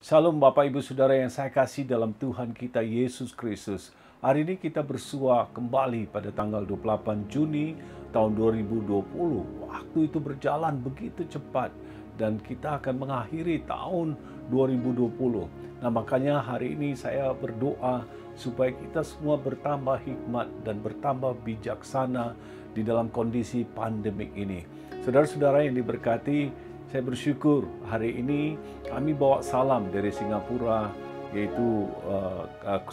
Shalom Bapak Ibu Saudara yang saya kasih dalam Tuhan kita Yesus Kristus. Hari ini kita bersua kembali pada tanggal 28 Juni tahun 2020. Waktu itu berjalan begitu cepat dan kita akan mengakhiri tahun 2020. Nah, makanya hari ini saya berdoa supaya kita semua bertambah hikmat dan bertambah bijaksana di dalam kondisi pandemik ini. Saudara-saudara yang diberkati, saya bersyukur hari ini kami bawa salam dari Singapura, yaitu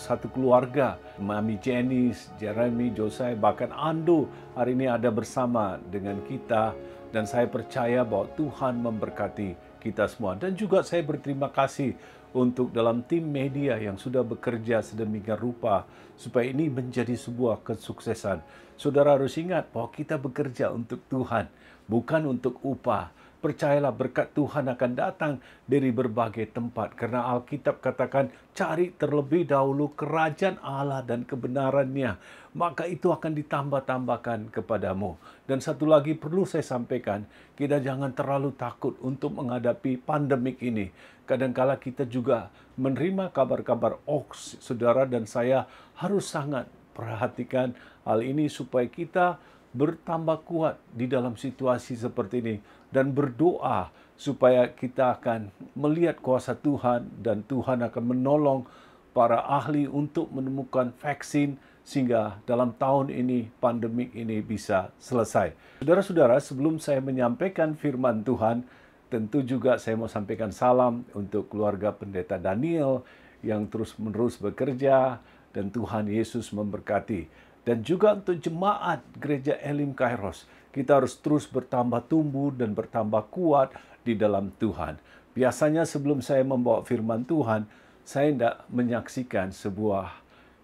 satu keluarga, Mami Janice, Jeremy, Josai, bahkan Ando hari ini ada bersama dengan kita. Dan saya percaya bahwa Tuhan memberkati kita semua. Dan juga saya berterima kasih untuk dalam tim media yang sudah bekerja sedemikian rupa supaya ini menjadi sebuah kesuksesan. Saudara harus ingat bahwa kita bekerja untuk Tuhan, bukan untuk upah. Percayalah berkat Tuhan akan datang dari berbagai tempat. Karena Alkitab katakan, cari terlebih dahulu kerajaan Allah dan kebenarannya. Maka itu akan ditambah-tambahkan kepadamu. Dan satu lagi perlu saya sampaikan, kita jangan terlalu takut untuk menghadapi pandemik ini. Kadangkala kita juga menerima kabar-kabar hoax. Saudara dan saya harus sangat perhatikan hal ini supaya kita bertambah kuat di dalam situasi seperti ini dan berdoa supaya kita akan melihat kuasa Tuhan dan Tuhan akan menolong para ahli untuk menemukan vaksin sehingga dalam tahun ini pandemik ini bisa selesai. Saudara-saudara, sebelum saya menyampaikan firman Tuhan, tentu juga saya mau sampaikan salam untuk keluarga Pendeta Daniel yang terus-menerus bekerja dan Tuhan Yesus memberkati. Dan juga untuk jemaat Gereja Elim Kairos, kita harus terus bertambah tumbuh dan bertambah kuat di dalam Tuhan. Biasanya sebelum saya membawa firman Tuhan, saya tidak menyaksikan sebuah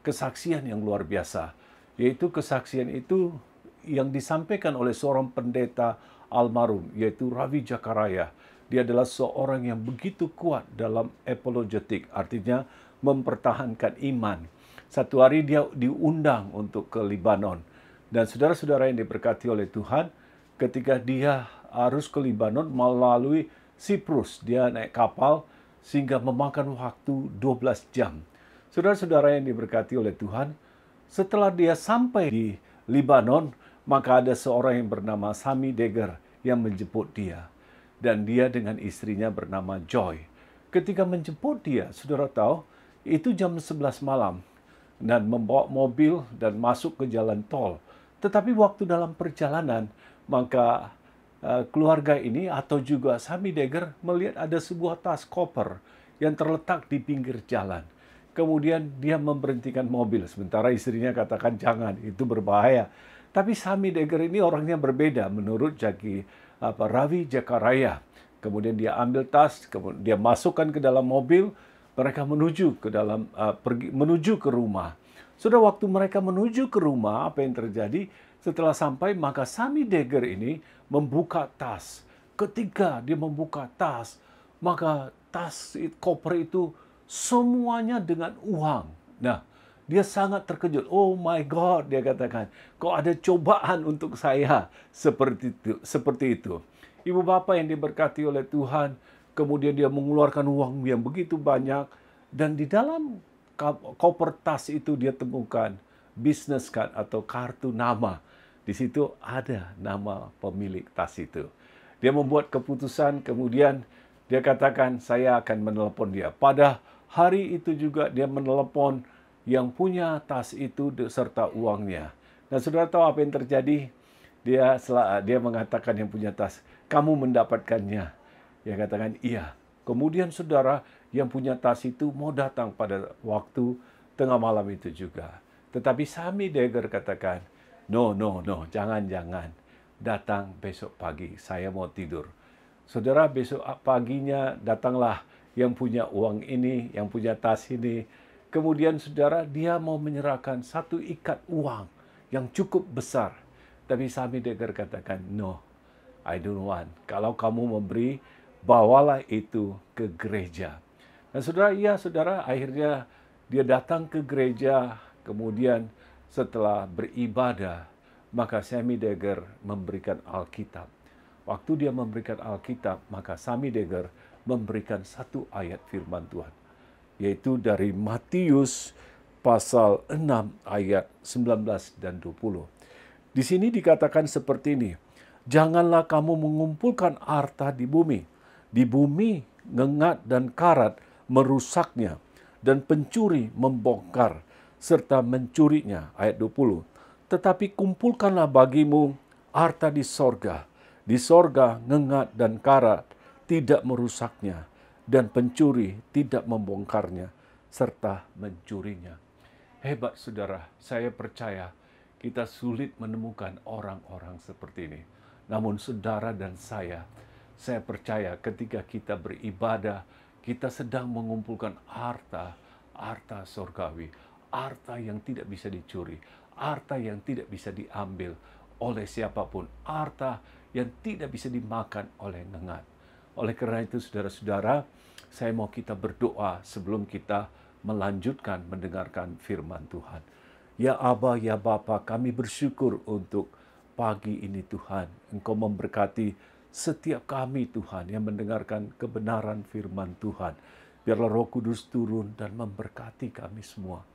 kesaksian yang luar biasa. Yaitu kesaksian itu yang disampaikan oleh seorang pendeta almarhum, yaitu Ravi Jakaraya. Dia adalah seorang yang begitu kuat dalam apologetik, artinya mempertahankan iman. Satu hari dia diundang untuk ke Libanon. Dan saudara-saudara yang diberkati oleh Tuhan, ketika dia harus ke Libanon melalui Siprus, dia naik kapal sehingga memakan waktu 12 jam. Saudara-saudara yang diberkati oleh Tuhan, setelah dia sampai di Libanon, maka ada seorang yang bernama Sami Deger yang menjemput dia. Dan dia dengan istrinya bernama Joy. Ketika menjemput dia, saudara tahu, itu jam 11 malam. Dan membawa mobil dan masuk ke jalan tol. Tetapi waktu dalam perjalanan, maka keluarga ini atau juga Sami Deger melihat ada sebuah tas koper yang terletak di pinggir jalan. Kemudian dia memberhentikan mobil, sementara istrinya katakan jangan, itu berbahaya. Tapi Sami Deger ini orangnya berbeda menurut Ravi Jakaraya. Kemudian dia ambil tas, kemudian dia masukkan ke dalam mobil. Mereka menuju ke rumah. Sudah waktu mereka menuju ke rumah, apa yang terjadi? Setelah sampai, maka Sami Deger ini membuka tas. Ketika dia membuka tas, maka tas koper itu semuanya dengan uang. Nah, dia sangat terkejut. Oh my God, dia katakan, kok ada cobaan untuk saya seperti itu. Ibu bapak yang diberkati oleh Tuhan, kemudian dia mengeluarkan uang yang begitu banyak. Dan di dalam koper tas itu dia temukan business card atau kartu nama. Di situ ada nama pemilik tas itu. Dia membuat keputusan, kemudian dia katakan, saya akan menelepon dia. Pada hari itu juga dia menelepon yang punya tas itu serta uangnya. Nah, saudara tahu apa yang terjadi? Dia mengatakan yang punya tas, kamu mendapatkannya. Dia katakan, iya. Kemudian saudara yang punya tas itu mau datang pada waktu tengah malam itu juga. Tetapi Sami Deger katakan, no, jangan. Datang besok pagi, saya mau tidur. Saudara, besok paginya datanglah yang punya uang ini, yang punya tas ini. Kemudian saudara, dia mau menyerahkan satu ikat uang yang cukup besar. Tapi Sami Deger katakan, no, I don't want. Kalau kamu memberi, bawalah itu ke gereja. Dan saudara, akhirnya dia datang ke gereja, kemudian setelah beribadah, maka Sami Deger memberikan Alkitab. Waktu dia memberikan Alkitab, maka Sami Deger memberikan satu ayat firman Tuhan, yaitu dari Matius pasal 6 ayat 19 dan 20. Di sini dikatakan seperti ini, "Janganlah kamu mengumpulkan harta di bumi. Di bumi ngengat dan karat merusaknya, dan pencuri membongkar serta mencurinya." Ayat 20. "Tetapi kumpulkanlah bagimu harta di sorga. Di sorga ngengat dan karat tidak merusaknya, dan pencuri tidak membongkarnya serta mencurinya." Hebat saudara, saya percaya kita sulit menemukan orang-orang seperti ini. Namun saudara dan saya percaya ketika kita beribadah, kita sedang mengumpulkan harta sorgawi, harta yang tidak bisa dicuri, harta yang tidak bisa diambil oleh siapapun, harta yang tidak bisa dimakan oleh nengat. Oleh karena itu saudara-saudara, saya mau kita berdoa sebelum kita melanjutkan mendengarkan firman Tuhan. Ya Aba, ya Bapa, kami bersyukur untuk pagi ini Tuhan. Engkau memberkati setiap kami Tuhan yang mendengarkan kebenaran firman Tuhan. Biarlah Roh Kudus turun dan memberkati kami semua.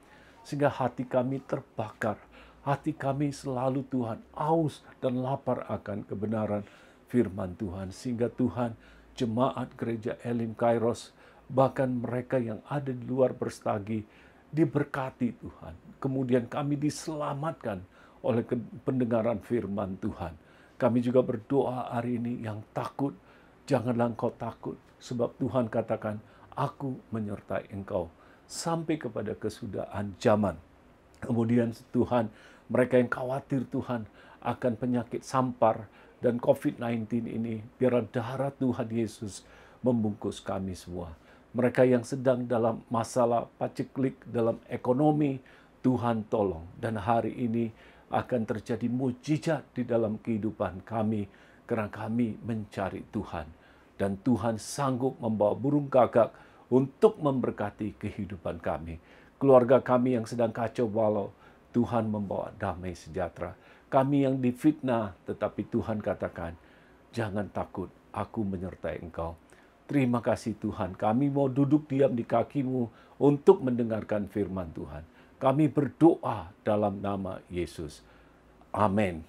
Sehingga hati kami terbakar. Hati kami selalu Tuhan aus dan lapar akan kebenaran firman Tuhan. Sehingga Tuhan, jemaat gereja Elim Kairos, bahkan mereka yang ada di luar Berstagi, diberkati Tuhan. Kemudian kami diselamatkan oleh pendengaran firman Tuhan. Kami juga berdoa hari ini, yang takut, janganlah engkau takut. Sebab Tuhan katakan, aku menyertai engkau sampai kepada kesudahan zaman. Kemudian Tuhan, mereka yang khawatir Tuhan akan penyakit sampar dan COVID-19 ini, biarlah darah Tuhan Yesus membungkus kami semua. Mereka yang sedang dalam masalah paceklik dalam ekonomi, Tuhan tolong. Dan hari ini akan terjadi mujizat di dalam kehidupan kami, karena kami mencari Tuhan. Dan Tuhan sanggup membawa burung gagak untuk memberkati kehidupan kami. Keluarga kami yang sedang kacau balau, Tuhan membawa damai sejahtera. Kami yang difitnah, tetapi Tuhan katakan, jangan takut, aku menyertai engkau. Terima kasih Tuhan, kami mau duduk diam di kaki-Mu untuk mendengarkan firman Tuhan. Kami berdoa dalam nama Yesus. Amin.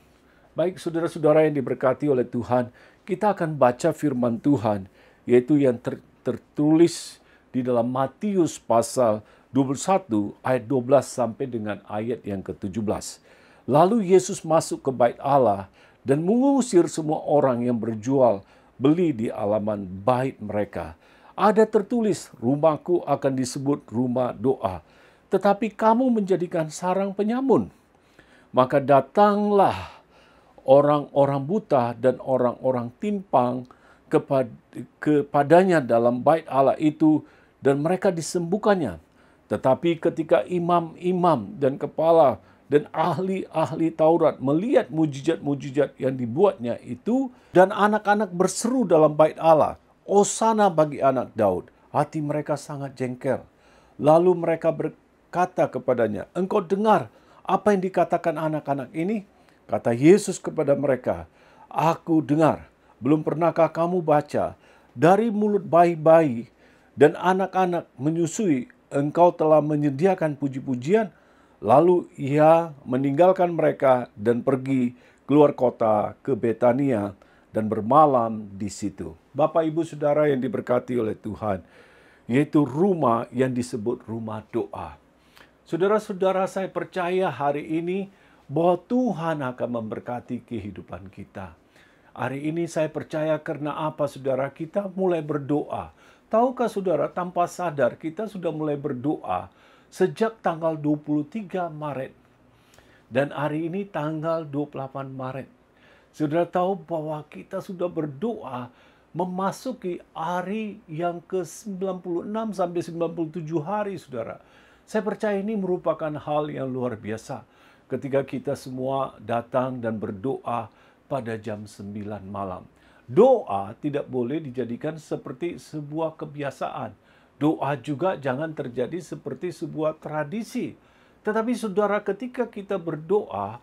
Baik saudara-saudara yang diberkati oleh Tuhan, kita akan baca firman Tuhan, yaitu yang tertulis di dalam Matius pasal 21 ayat 12 sampai dengan ayat yang ke-17. Lalu Yesus masuk ke bait Allah dan mengusir semua orang yang berjual beli di halaman bait mereka. Ada tertulis, rumahku akan disebut rumah doa, tetapi kamu menjadikan sarang penyamun. Maka datanglah orang-orang buta dan orang-orang timpang kepadanya dalam bait Allah itu, dan mereka disembuhkannya. Tetapi ketika imam-imam dan kepala dan ahli-ahli Taurat melihat mujizat-mujizat yang dibuatnya itu, dan anak-anak berseru dalam bait Allah, Hosana bagi anak Daud, hati mereka sangat jengkel. Lalu mereka berkata kepadanya, engkau dengar apa yang dikatakan anak-anak ini? Kata Yesus kepada mereka, aku dengar. Belum pernahkah kamu baca, dari mulut bayi-bayi dan anak-anak menyusui, engkau telah menyediakan puji-pujian? Lalu ia meninggalkan mereka dan pergi keluar kota ke Betania dan bermalam di situ. Bapak, Ibu, Saudara yang diberkati oleh Tuhan, yaitu rumah yang disebut rumah doa. Saudara-saudara, saya percaya hari ini bahwa Tuhan akan memberkati kehidupan kita. Hari ini saya percaya karena apa, saudara? Kita mulai berdoa. Tahukah saudara, tanpa sadar kita sudah mulai berdoa sejak tanggal 23 Maret. Dan hari ini tanggal 28 Maret. Saudara tahu bahwa kita sudah berdoa memasuki hari yang ke-96 sampai 97 hari, saudara. Saya percaya ini merupakan hal yang luar biasa ketika kita semua datang dan berdoa pada jam 9 malam. Doa tidak boleh dijadikan seperti sebuah kebiasaan. Doa juga jangan terjadi seperti sebuah tradisi. Tetapi saudara, ketika kita berdoa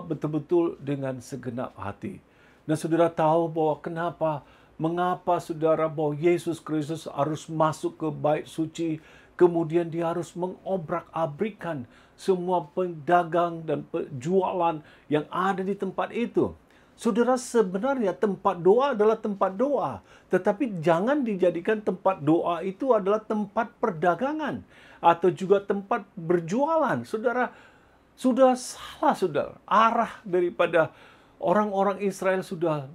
betul-betul dengan segenap hati. Nah, saudara tahu bahwa kenapa Mengapa saudara bahwa Yesus Kristus harus masuk ke bait suci, kemudian dia harus mengobrak-abrikan semua pedagang dan penjualan yang ada di tempat itu. Saudara, sebenarnya tempat doa adalah tempat doa, tetapi jangan dijadikan tempat doa itu adalah tempat perdagangan atau juga tempat berjualan. Saudara, sudah salah, saudara. Arah daripada orang-orang Israel sudah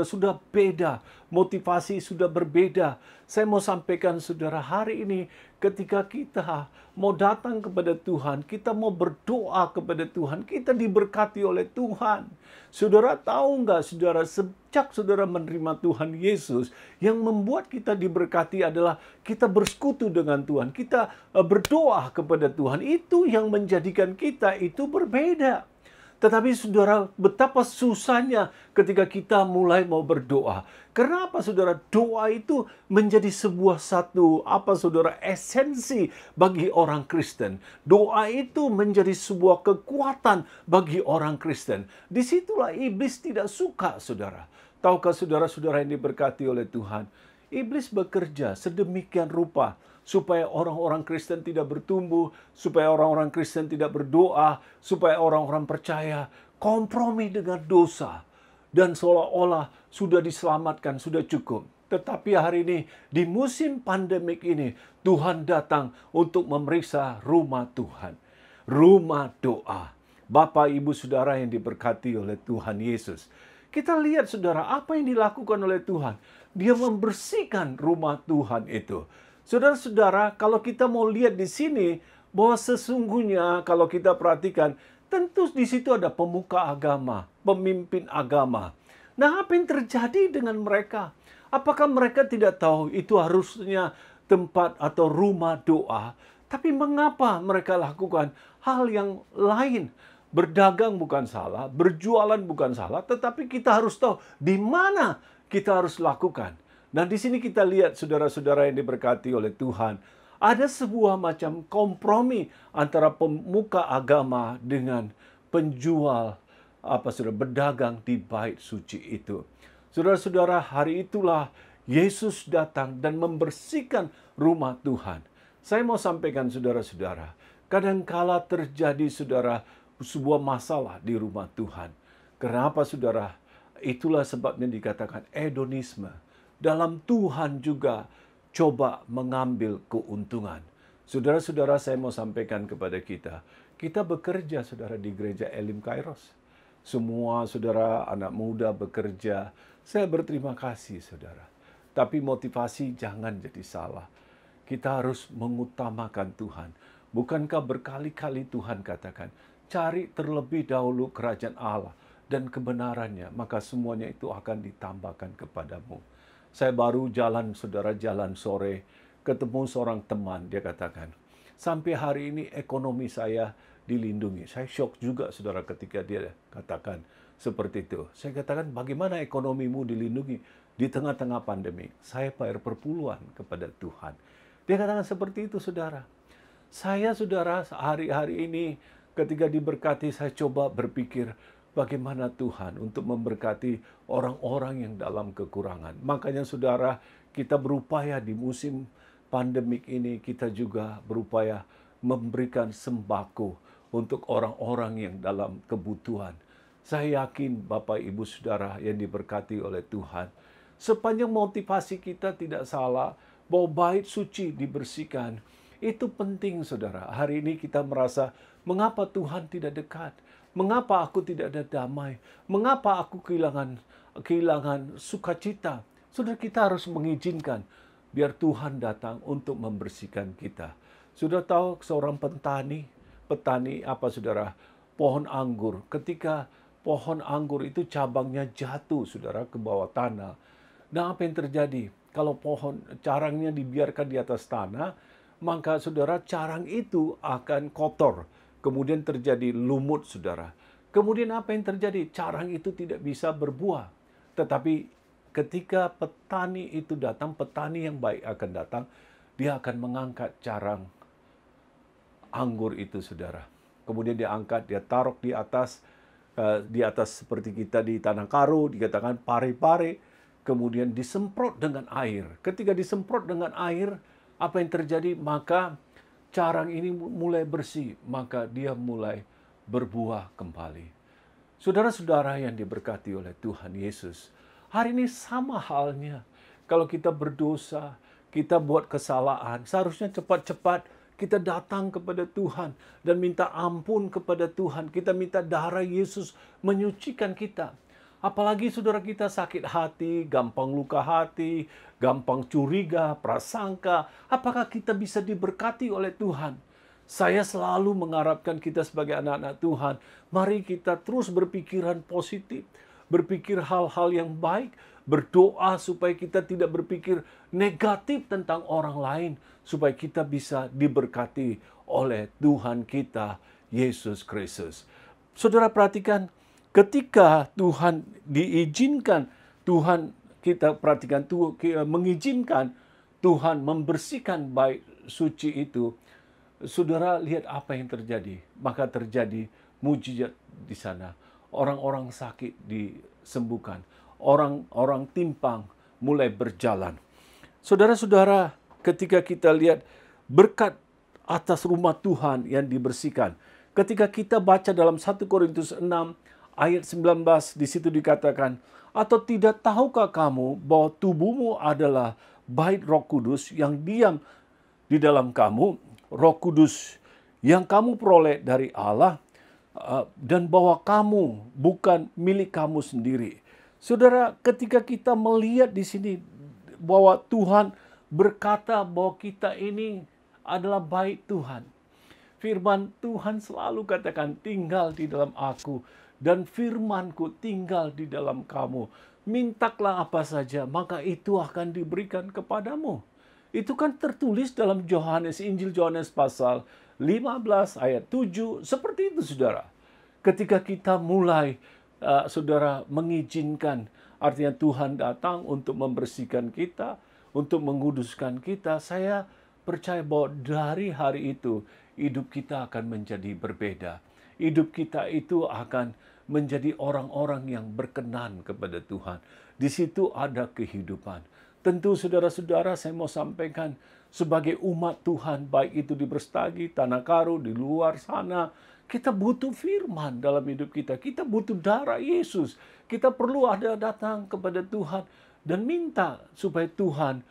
sudah beda, motivasi sudah berbeda. Saya mau sampaikan saudara, hari ini ketika kita mau datang kepada Tuhan, kita mau berdoa kepada Tuhan, kita diberkati oleh Tuhan. Saudara tahu nggak, saudara, sejak saudara menerima Tuhan Yesus, yang membuat kita diberkati adalah kita bersekutu dengan Tuhan, kita berdoa kepada Tuhan. Itu yang menjadikan kita itu berbeda. Tetapi saudara, betapa susahnya ketika kita mulai mau berdoa. Kenapa saudara? Doa itu menjadi sebuah saudara, esensi bagi orang Kristen. Doa itu menjadi sebuah kekuatan bagi orang Kristen. Disitulah iblis tidak suka, saudara. Tahukah saudara-saudara yang diberkati oleh Tuhan? Iblis bekerja sedemikian rupa supaya orang-orang Kristen tidak bertumbuh, supaya orang-orang Kristen tidak berdoa, supaya orang-orang percaya kompromi dengan dosa. Dan seolah-olah sudah diselamatkan, sudah cukup. Tetapi hari ini, di musim pandemik ini, Tuhan datang untuk memeriksa rumah Tuhan. Rumah doa. Bapak, Ibu, Saudara yang diberkati oleh Tuhan Yesus. Kita lihat saudara, apa yang dilakukan oleh Tuhan. Dia membersihkan rumah Tuhan itu. Saudara-saudara, kalau kita mau lihat di sini, bahwa sesungguhnya kalau kita perhatikan, tentu di situ ada pemuka agama, pemimpin agama. Nah, apa yang terjadi dengan mereka? Apakah mereka tidak tahu itu harusnya tempat atau rumah doa? Tapi mengapa mereka lakukan hal yang lain? Berdagang bukan salah, berjualan bukan salah, tetapi kita harus tahu di mana kita harus lakukan. Dan di sini kita lihat saudara-saudara yang diberkati oleh Tuhan, ada sebuah macam kompromi antara pemuka agama dengan penjual berdagang di bait suci itu. Saudara-saudara, hari itulah Yesus datang dan membersihkan rumah Tuhan. Saya mau sampaikan saudara-saudara, kadangkala terjadi saudara sebuah masalah di rumah Tuhan. Kenapa saudara? Itulah sebabnya dikatakan hedonisme. Dalam Tuhan juga coba mengambil keuntungan. Saudara-saudara, saya mau sampaikan kepada kita. Kita bekerja, saudara, di gereja Elim Kairos. Semua saudara, anak muda bekerja. Saya berterima kasih, saudara. Tapi motivasi jangan jadi salah. Kita harus mengutamakan Tuhan. Bukankah berkali-kali Tuhan katakan, cari terlebih dahulu kerajaan Allah dan kebenarannya, maka semuanya itu akan ditambahkan kepadamu. Saya baru jalan sore, ketemu seorang teman, dia katakan, sampai hari ini ekonomi saya dilindungi. Saya shock juga saudara ketika dia katakan seperti itu. Saya katakan, bagaimana ekonomimu dilindungi di tengah-tengah pandemi? Saya bayar perpuluhan kepada Tuhan. Dia katakan seperti itu saudara. Saya saudara hari-hari ini ketika diberkati, saya coba berpikir, bagaimana Tuhan untuk memberkati orang-orang yang dalam kekurangan. Makanya saudara, kita berupaya di musim pandemik ini, kita juga berupaya memberikan sembako untuk orang-orang yang dalam kebutuhan. Saya yakin Bapak Ibu Saudara yang diberkati oleh Tuhan, sepanjang motivasi kita tidak salah, bahwa bait suci dibersihkan, itu penting saudara. Hari ini kita merasa, mengapa Tuhan tidak dekat? Mengapa aku tidak ada damai? Mengapa aku kehilangan sukacita? Saudara, kita harus mengizinkan biar Tuhan datang untuk membersihkan kita. Sudah tahu seorang petani saudara? Pohon anggur. Ketika pohon anggur itu cabangnya jatuh saudara ke bawah tanah. Nah, apa yang terjadi? Kalau carangnya dibiarkan di atas tanah, maka saudara, carang itu akan kotor. Kemudian terjadi lumut, saudara. Kemudian apa yang terjadi? Carang itu tidak bisa berbuah. Tetapi ketika petani itu datang, petani yang baik akan datang, dia akan mengangkat carang anggur itu, saudara. Kemudian dia angkat, dia taruh di atas seperti kita di tanah karo, dikatakan pare-pare. kemudian disemprot dengan air. Ketika disemprot dengan air, apa yang terjadi? Maka carang ini mulai bersih, maka dia mulai berbuah kembali. Saudara-saudara yang diberkati oleh Tuhan Yesus, hari ini sama halnya. Kalau kita berdosa, kita buat kesalahan, seharusnya cepat-cepat kita datang kepada Tuhan dan minta ampun kepada Tuhan. Kita minta darah Yesus menyucikan kita. Apalagi saudara kita sakit hati, gampang luka hati, gampang curiga, prasangka. Apakah kita bisa diberkati oleh Tuhan? Saya selalu mengharapkan kita sebagai anak-anak Tuhan, mari kita terus berpikiran positif, berpikir hal-hal yang baik, berdoa supaya kita tidak berpikir negatif tentang orang lain, supaya kita bisa diberkati oleh Tuhan kita, Yesus Kristus. Saudara perhatikan, ketika Tuhan diizinkan, Tuhan kita perhatikan, Tuhan mengizinkan Tuhan membersihkan bait suci itu, saudara lihat apa yang terjadi. Maka terjadi mujizat di sana. Orang-orang sakit disembuhkan. Orang-orang timpang mulai berjalan. Saudara-saudara, ketika kita lihat berkat atas rumah Tuhan yang dibersihkan. Ketika kita baca dalam 1 Korintus 6 ayat 19, di situ dikatakan, atau tidak tahukah kamu bahwa tubuhmu adalah bait Roh Kudus yang diam di dalam kamu, Roh Kudus yang kamu peroleh dari Allah, dan bahwa kamu bukan milik kamu sendiri. Saudara, ketika kita melihat di sini bahwa Tuhan berkata bahwa kita ini adalah bait Tuhan. Firman Tuhan selalu katakan, tinggal di dalam aku dan firmanku tinggal di dalam kamu. Mintalah apa saja, maka itu akan diberikan kepadamu. Itu kan tertulis dalam Injil Yohanes pasal 15 ayat 7. Seperti itu saudara. Ketika kita mulai, saudara mengizinkan, artinya Tuhan datang untuk membersihkan kita, untuk menguduskan kita, saya percaya bahwa dari hari itu, hidup kita akan menjadi berbeda. Hidup kita itu akan menjadi orang-orang yang berkenan kepada Tuhan. Di situ ada kehidupan. Tentu saudara-saudara, saya mau sampaikan sebagai umat Tuhan, baik itu di Brastagi, Tanah Karo, di luar sana, kita butuh firman dalam hidup kita. Kita butuh darah Yesus. Kita perlu ada datang kepada Tuhan dan minta supaya Tuhan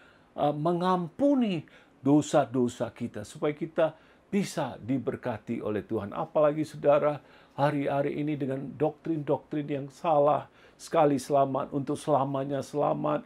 mengampuni dosa-dosa kita, supaya kita bisa diberkati oleh Tuhan. Apalagi saudara, hari-hari ini dengan doktrin-doktrin yang salah, sekali selamat, untuk selamanya selamat,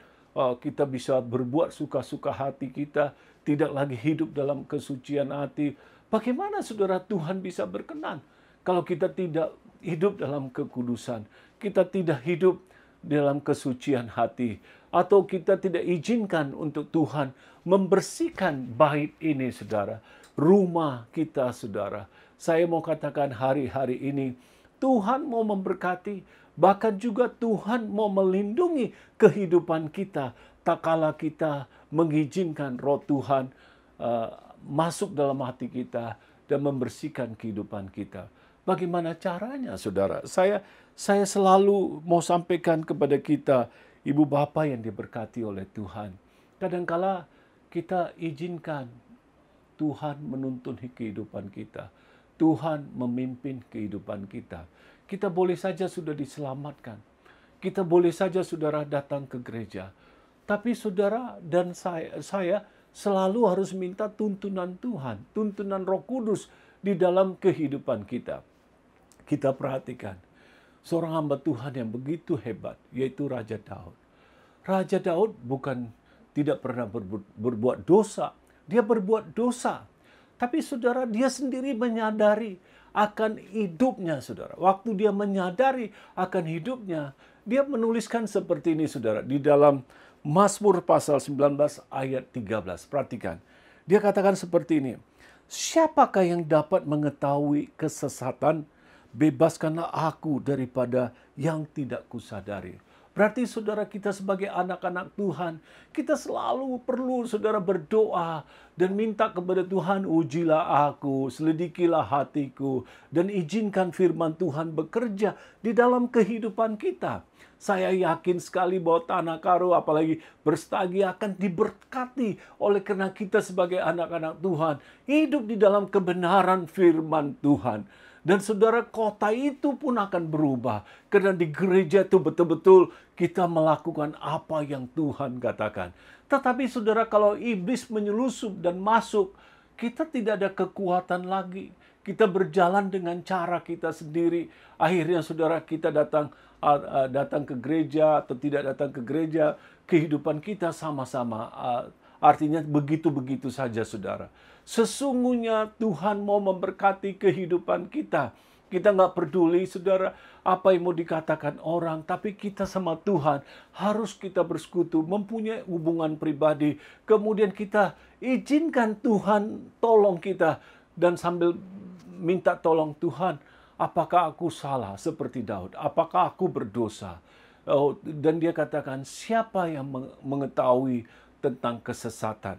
kita bisa berbuat suka-suka hati kita, tidak lagi hidup dalam kesucian hati. Bagaimana saudara Tuhan bisa berkenan kalau kita tidak hidup dalam kekudusan, kita tidak hidup dalam kesucian hati, atau kita tidak izinkan untuk Tuhan membersihkan bait ini saudara, rumah kita saudara. Saya mau katakan hari-hari ini Tuhan mau memberkati, bahkan juga Tuhan mau melindungi kehidupan kita tak kala kita mengizinkan Roh Tuhan masuk dalam hati kita dan membersihkan kehidupan kita. Bagaimana caranya saudara? Saya selalu mau sampaikan kepada kita, ibu bapa yang diberkati oleh Tuhan. Kadangkala kita izinkan Tuhan menuntun kehidupan kita. Tuhan memimpin kehidupan kita. Kita boleh saja sudah diselamatkan. Kita boleh saja saudara datang ke gereja. Tapi saudara dan saya selalu harus minta tuntunan Tuhan, tuntunan Roh Kudus di dalam kehidupan kita. Kita perhatikan seorang hamba Tuhan yang begitu hebat, yaitu Raja Daud. Raja Daud bukan tidak pernah berbuat dosa. Dia berbuat dosa. Tapi saudara, dia sendiri menyadari akan hidupnya, saudara. Waktu dia menyadari akan hidupnya, dia menuliskan seperti ini, saudara. Di dalam Mazmur pasal 19 ayat 13. Perhatikan. Dia katakan seperti ini. Siapakah yang dapat mengetahui kesesatan? Bebaskanlah aku daripada yang tidak kusadari. Berarti saudara, kita sebagai anak-anak Tuhan, kita selalu perlu saudara berdoa dan minta kepada Tuhan, ujilah aku, selidikilah hatiku, dan izinkan firman Tuhan bekerja di dalam kehidupan kita. Saya yakin sekali bahwa Tanah Karo, apalagi Berstagi, akan diberkati oleh karena kita sebagai anak-anak Tuhan hidup di dalam kebenaran firman Tuhan. Dan saudara, kota itu pun akan berubah. Karena di gereja itu betul-betul kita melakukan apa yang Tuhan katakan. Tetapi saudara, kalau iblis menyelusup dan masuk, kita tidak ada kekuatan lagi. Kita berjalan dengan cara kita sendiri. Akhirnya saudara, kita datang ke gereja atau tidak datang ke gereja, kehidupan kita sama-sama. Artinya begitu-begitu saja saudara. Sesungguhnya Tuhan mau memberkati kehidupan kita. Kita nggak peduli saudara apa yang mau dikatakan orang, tapi kita sama Tuhan harus kita bersekutu, mempunyai hubungan pribadi. Kemudian kita izinkan Tuhan tolong kita dan sambil minta tolong Tuhan, apakah aku salah seperti Daud? Apakah aku berdosa? Oh, dan dia katakan, siapa yang mengetahui tentang kesesatan?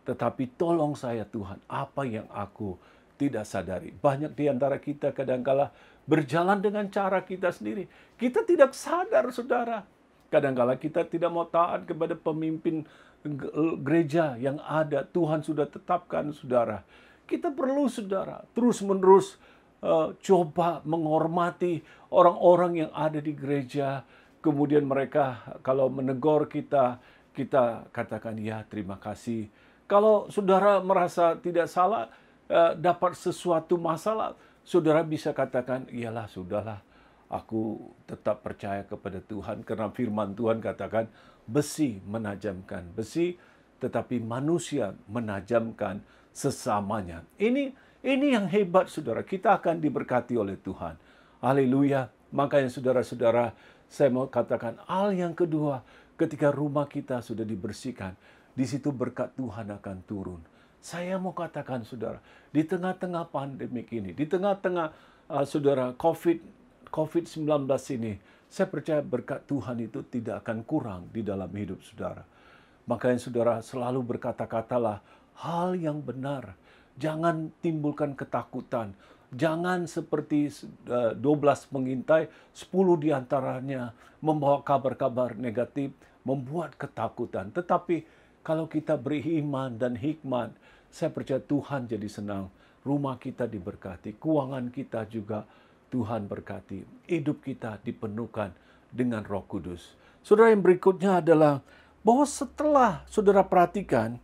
Tetapi tolong saya Tuhan, apa yang aku tidak sadari. Banyak di antara kita kadangkala berjalan dengan cara kita sendiri. Kita tidak sadar saudara. Kadangkala kita tidak mau taat kepada pemimpin gereja yang ada. Tuhan sudah tetapkan saudara. Kita perlu saudara terus-menerus coba menghormati orang-orang yang ada di gereja. Kemudian mereka kalau menegur kita, kita katakan ya terima kasih. Kalau saudara merasa tidak salah, dapat sesuatu masalah, saudara bisa katakan, iyalah sudahlah, aku tetap percaya kepada Tuhan. Karena firman Tuhan katakan, besi menajamkan besi, tetapi manusia menajamkan sesamanya. Ini yang hebat saudara, kita akan diberkati oleh Tuhan. Haleluya. Makanya saudara-saudara, saya mau katakan hal yang kedua, ketika rumah kita sudah dibersihkan, di situ berkat Tuhan akan turun. Saya mau katakan saudara, di tengah-tengah pandemik ini, di tengah-tengah saudara COVID-19 ini, saya percaya berkat Tuhan itu tidak akan kurang di dalam hidup saudara. Makanya saudara selalu berkata-katalah hal yang benar. Jangan timbulkan ketakutan. Jangan seperti 12 pengintai, 10 diantaranya membawa kabar-kabar negatif, membuat ketakutan. Tetapi kalau kita beriman dan hikmat, saya percaya Tuhan jadi senang. Rumah kita diberkati, keuangan kita juga Tuhan berkati. Hidup kita dipenuhkan dengan Roh Kudus. Saudara, yang berikutnya adalah bahwa setelah saudara perhatikan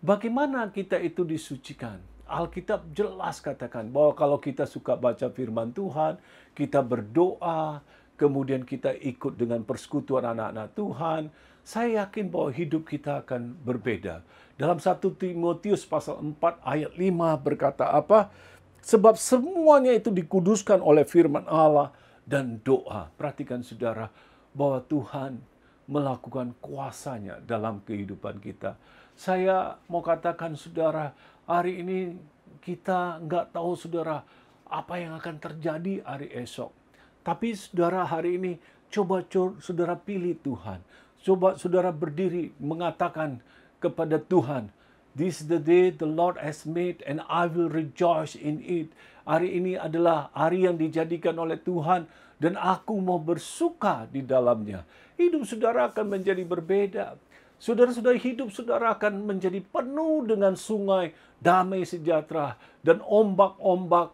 bagaimana kita itu disucikan. Alkitab jelas katakan bahwa kalau kita suka baca firman Tuhan, kita berdoa, kemudian kita ikut dengan persekutuan anak-anak Tuhan, saya yakin bahwa hidup kita akan berbeda. Dalam 1 Timotius pasal 4 ayat 5 berkata apa? Sebab semuanya itu dikuduskan oleh firman Allah dan doa. Perhatikan saudara, bahwa Tuhan melakukan kuasanya dalam kehidupan kita. Saya mau katakan saudara, hari ini kita nggak tahu saudara apa yang akan terjadi hari esok. Tapi saudara hari ini coba saudara pilih Tuhan. Coba saudara berdiri mengatakan kepada Tuhan, "This is the day the Lord has made and I will rejoice in it." Hari ini adalah hari yang dijadikan oleh Tuhan dan aku mau bersuka di dalamnya. Hidup saudara akan menjadi berbeda. Saudara-saudara, hidup saudara akan menjadi penuh dengan sungai damai sejahtera dan ombak-ombak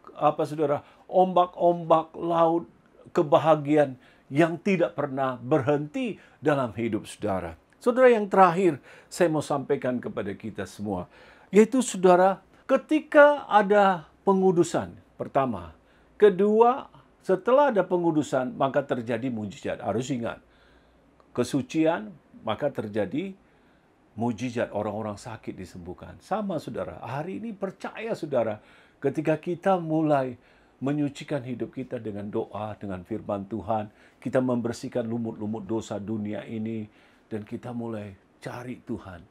ombak-ombak laut kebahagiaan yang tidak pernah berhenti dalam hidup saudara. Saudara, yang terakhir saya mau sampaikan kepada kita semua, yaitu saudara, ketika ada pengudusan pertama, kedua, setelah ada pengudusan maka terjadi mujizat. Harus ingat, kesucian maka terjadi mujizat, orang-orang sakit disembuhkan. Sama saudara, hari ini percaya saudara, ketika kita mulai menyucikan hidup kita dengan doa, dengan firman Tuhan, kita membersihkan lumut-lumut dosa dunia ini, dan kita mulai cari Tuhan.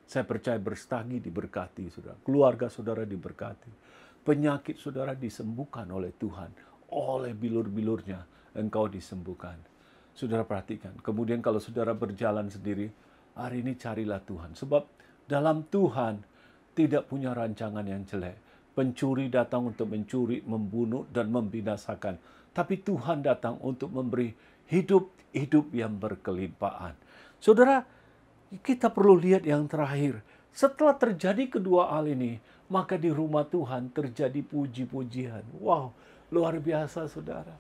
Saya percaya Berstagi diberkati, saudara. Keluarga saudara diberkati. Penyakit saudara disembuhkan oleh Tuhan. Oleh bilur-bilurnya engkau disembuhkan. Saudara perhatikan. Kemudian kalau saudara berjalan sendiri, hari ini carilah Tuhan. Sebab dalam Tuhan tidak punya rancangan yang jelek. Pencuri datang untuk mencuri, membunuh, dan membinasakan. Tapi Tuhan datang untuk memberi hidup yang berkelimpahan. Saudara, kita perlu lihat yang terakhir. Setelah terjadi kedua hal ini, maka di rumah Tuhan terjadi puji-pujian. Wow, luar biasa saudara.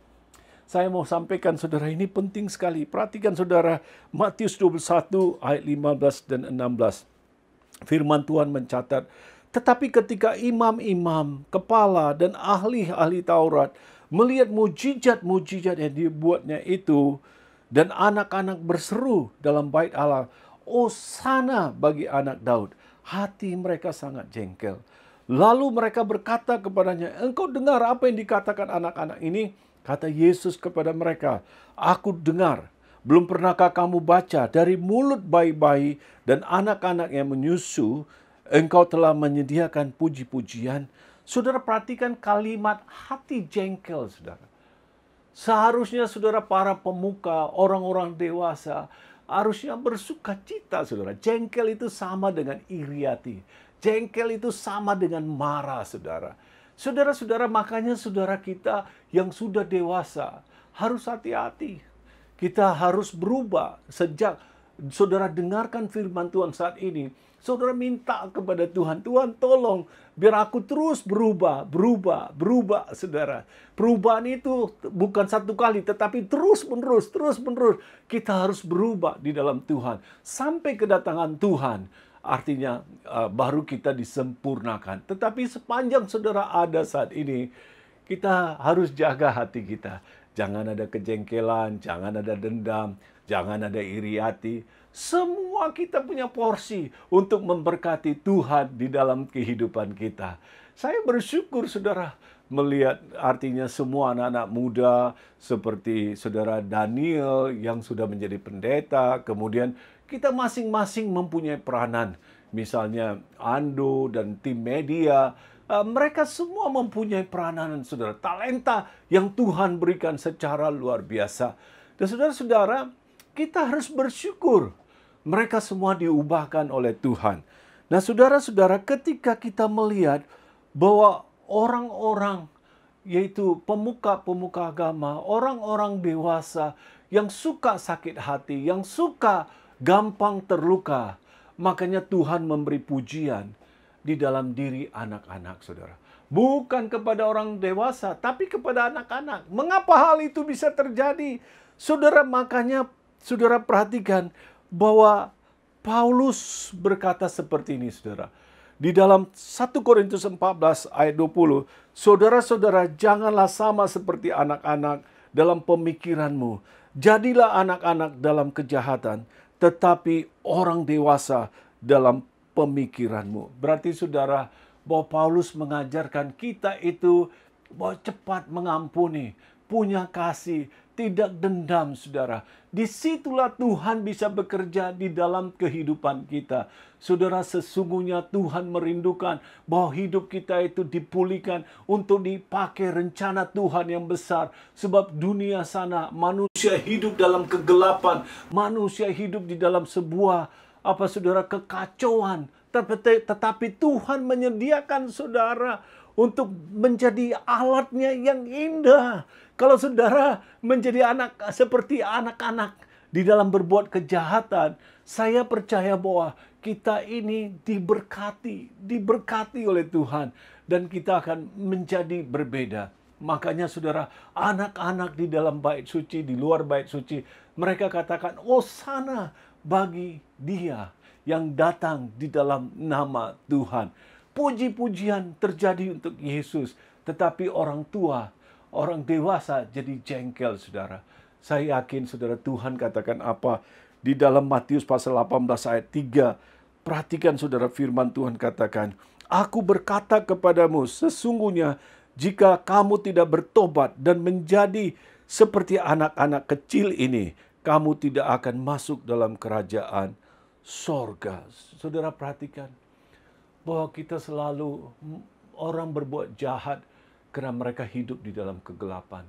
Saya mau sampaikan saudara, ini penting sekali. Perhatikan saudara, Matius 21 ayat 15 dan 16. Firman Tuhan mencatat, tetapi ketika imam-imam, kepala dan ahli-ahli Taurat melihat mujizat-mujizat yang dibuatnya itu, dan anak-anak berseru dalam bait Allah, Hosana bagi anak Daud, hati mereka sangat jengkel. Lalu mereka berkata kepadanya, engkau dengar apa yang dikatakan anak-anak ini? Kata Yesus kepada mereka, aku dengar. Belum pernahkah kamu baca dari mulut bayi-bayi dan anak-anak yang menyusu, engkau telah menyediakan puji-pujian. Saudara perhatikan kalimat hati jengkel, saudara. Seharusnya saudara para pemuka, orang-orang dewasa, harusnya bersuka cita, saudara. Jengkel itu sama dengan iri hati. Jengkel itu sama dengan marah, saudara. Saudara-saudara, makanya saudara kita yang sudah dewasa harus hati-hati. Kita harus berubah. Sejak saudara dengarkan firman Tuhan saat ini, saudara minta kepada Tuhan, Tuhan tolong biar aku terus berubah, saudara. Perubahan itu bukan satu kali, tetapi terus-menerus. Kita harus berubah di dalam Tuhan. Sampai kedatangan Tuhan, artinya baru kita disempurnakan. Tetapi sepanjang saudara ada saat ini, kita harus jaga hati kita. Jangan ada kejengkelan, jangan ada dendam, jangan ada iri hati. Semua kita punya porsi untuk memberkati Tuhan di dalam kehidupan kita. Saya bersyukur saudara melihat artinya semua anak-anak muda seperti saudara Daniel yang sudah menjadi pendeta. Kemudian kita masing-masing mempunyai peranan. Misalnya Ando dan tim media. Mereka semua mempunyai peranan, saudara. Talenta yang Tuhan berikan secara luar biasa. Dan saudara-saudara, kita harus bersyukur. Mereka semua diubahkan oleh Tuhan. Nah, saudara-saudara, ketika kita melihat bahwa orang-orang, yaitu pemuka-pemuka agama, orang-orang dewasa yang suka sakit hati, yang suka gampang terluka, makanya Tuhan memberi pujian di dalam diri anak-anak, saudara. Bukan kepada orang dewasa, tapi kepada anak-anak. Mengapa hal itu bisa terjadi? Saudara, makanya saudara perhatikan bahwa Paulus berkata seperti ini, saudara. Di dalam 1 Korintus 14 ayat 20, saudara-saudara, janganlah sama seperti anak-anak dalam pemikiranmu. Jadilah anak-anak dalam kejahatan, tetapi orang dewasa dalam pemikiranmu. Berarti saudara, bahwa Paulus mengajarkan kita itu bahwa cepat mengampuni, punya kasih, tidak dendam, saudara. Disitulah Tuhan bisa bekerja di dalam kehidupan kita. Saudara, sesungguhnya Tuhan merindukan bahwa hidup kita itu dipulihkan untuk dipakai rencana Tuhan yang besar. Sebab dunia sana manusia hidup dalam kegelapan, manusia hidup di dalam sebuah saudara, kekacauan. Tetapi Tuhan menyediakan saudara untuk menjadi alatnya yang indah. Kalau saudara menjadi anak seperti anak-anak di dalam berbuat kejahatan, saya percaya bahwa kita ini diberkati oleh Tuhan. Dan kita akan menjadi berbeda. Makanya saudara, anak-anak di dalam bait suci, di luar bait suci, mereka katakan, Hosana bagi dia yang datang di dalam nama Tuhan. Puji-pujian terjadi untuk Yesus. Tetapi orang tua, orang dewasa jadi jengkel, saudara. Saya yakin, saudara, Tuhan katakan apa di dalam Matius pasal 18 ayat 3. Perhatikan, saudara, firman Tuhan katakan, aku berkata kepadamu, sesungguhnya jika kamu tidak bertobat dan menjadi seperti anak-anak kecil ini, kamu tidak akan masuk dalam kerajaan sorga. Saudara perhatikan bahwa kita selalu orang berbuat jahat karena mereka hidup di dalam kegelapan.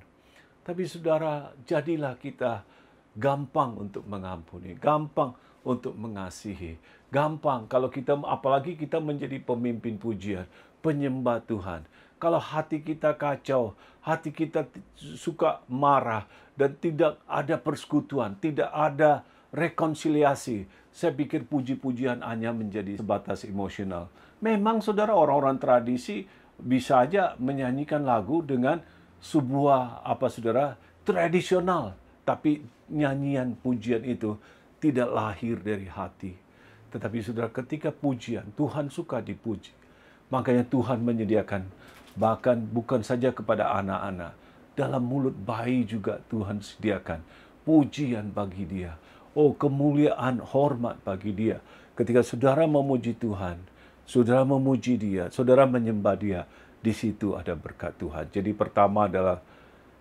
Tapi saudara, jadilah kita gampang untuk mengampuni, gampang untuk mengasihi, gampang kalau kita, apalagi kita menjadi pemimpin pujian, penyembah Tuhan. Kalau hati kita kacau, hati kita suka marah, dan tidak ada persekutuan, tidak ada rekonsiliasi, saya pikir puji-pujian hanya menjadi sebatas emosional. Memang saudara, orang-orang tradisi bisa aja menyanyikan lagu dengan sebuah saudara tradisional, tapi nyanyian pujian itu tidak lahir dari hati. Tetapi saudara, ketika pujian, Tuhan suka dipuji. Makanya Tuhan menyediakan, bahkan bukan saja kepada anak-anak, dalam mulut bayi juga Tuhan sediakan pujian bagi dia. Oh, kemuliaan, hormat bagi dia. Ketika saudara memuji Tuhan, saudara memuji dia, saudara menyembah dia, di situ ada berkat Tuhan. Jadi pertama adalah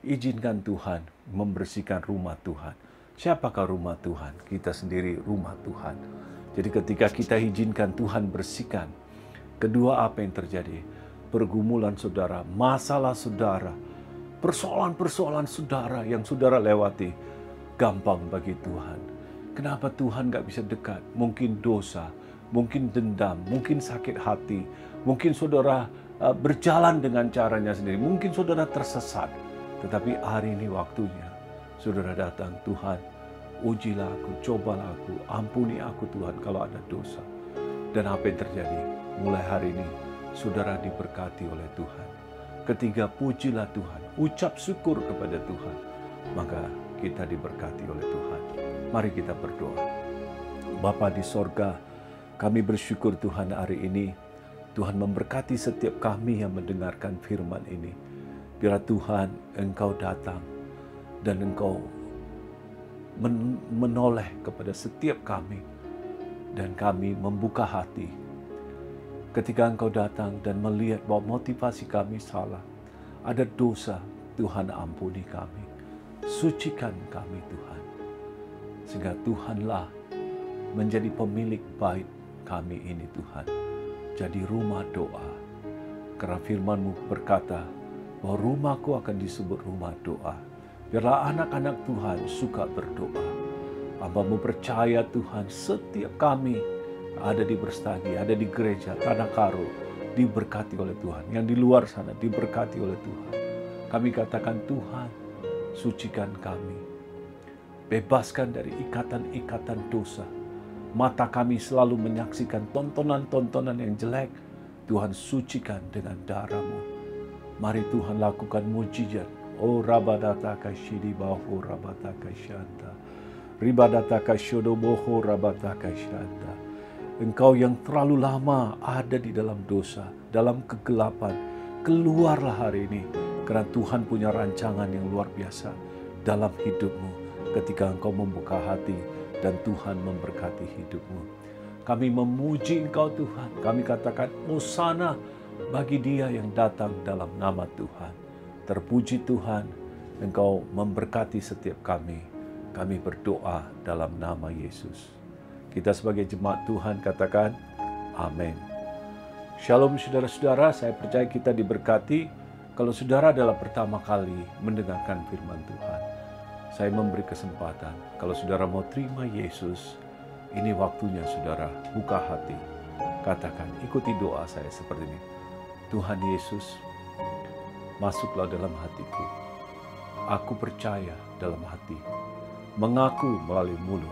izinkan Tuhan membersihkan rumah Tuhan. Siapakah rumah Tuhan? Kita sendiri rumah Tuhan. Jadi ketika kita izinkan Tuhan bersihkan, kedua apa yang terjadi? Pergumulan saudara, masalah saudara, persoalan-persoalan saudara yang saudara lewati, gampang bagi Tuhan. Kenapa Tuhan gak bisa dekat? Mungkin dosa, mungkin dendam, mungkin sakit hati, mungkin saudara berjalan dengan caranya sendiri, mungkin saudara tersesat. Tetapi hari ini waktunya saudara datang, Tuhan, ujilah aku, cobalah aku, ampuni aku Tuhan kalau ada dosa. Dan apa yang terjadi? Mulai hari ini saudara diberkati oleh Tuhan. Ketiga, pujilah Tuhan, ucap syukur kepada Tuhan, maka kita diberkati oleh Tuhan. Mari kita berdoa. Bapa di sorga, kami bersyukur Tuhan hari ini, Tuhan memberkati setiap kami yang mendengarkan firman ini. Biar Tuhan Engkau datang dan Engkau menoleh kepada setiap kami, dan kami membuka hati. Ketika Engkau datang dan melihat bahwa motivasi kami salah, ada dosa, Tuhan ampuni kami. Sucikan kami Tuhan. Sehingga Tuhanlah menjadi pemilik bait kami ini Tuhan. Jadi rumah doa. Karena firman-Mu berkata bahwa rumahku akan disebut rumah doa. Biarlah anak-anak Tuhan suka berdoa. Hamba-Mu percaya Tuhan, setiap kami ada di Berstagi, ada di gereja Tanah Karo, diberkati oleh Tuhan. Yang di luar sana diberkati oleh Tuhan. Kami katakan, Tuhan, sucikan kami. Bebaskan dari ikatan-ikatan dosa. Mata kami selalu menyaksikan tontonan-tontonan yang jelek. Tuhan, sucikan dengan darah-Mu. Mari Tuhan lakukan mujizat. Oh, rabadata kasyidi bahu rabata kasyanta. Ribadata kasyodoboho rabata kasyanta. Engkau yang terlalu lama ada di dalam dosa, dalam kegelapan, keluarlah hari ini. Karena Tuhan punya rancangan yang luar biasa dalam hidupmu ketika engkau membuka hati dan Tuhan memberkati hidupmu. Kami memuji Engkau Tuhan. Kami katakan, Hosana bagi dia yang datang dalam nama Tuhan. Terpuji Tuhan, Engkau memberkati setiap kami. Kami berdoa dalam nama Yesus. Kita sebagai jemaat Tuhan katakan, amin. Shalom saudara-saudara, saya percaya kita diberkati. Kalau saudara adalah pertama kali mendengarkan firman Tuhan, saya memberi kesempatan. Kalau saudara mau terima Yesus, ini waktunya saudara buka hati. Katakan, ikuti doa saya seperti ini. Tuhan Yesus, masuklah dalam hatiku. Aku percaya dalam hati, mengaku melalui mulut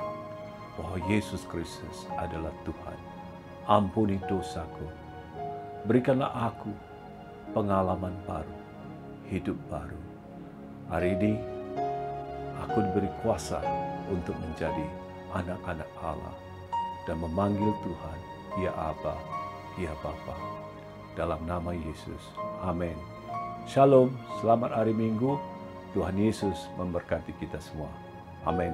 bahwa Yesus Kristus adalah Tuhan. Ampuni dosaku. Berikanlah aku pengalaman baru, hidup baru. Hari ini aku diberi kuasa untuk menjadi anak-anak Allah dan memanggil Tuhan, ya Aba, ya Bapa. Dalam nama Yesus. Amin. Shalom, selamat hari Minggu. Tuhan Yesus memberkati kita semua. Amin.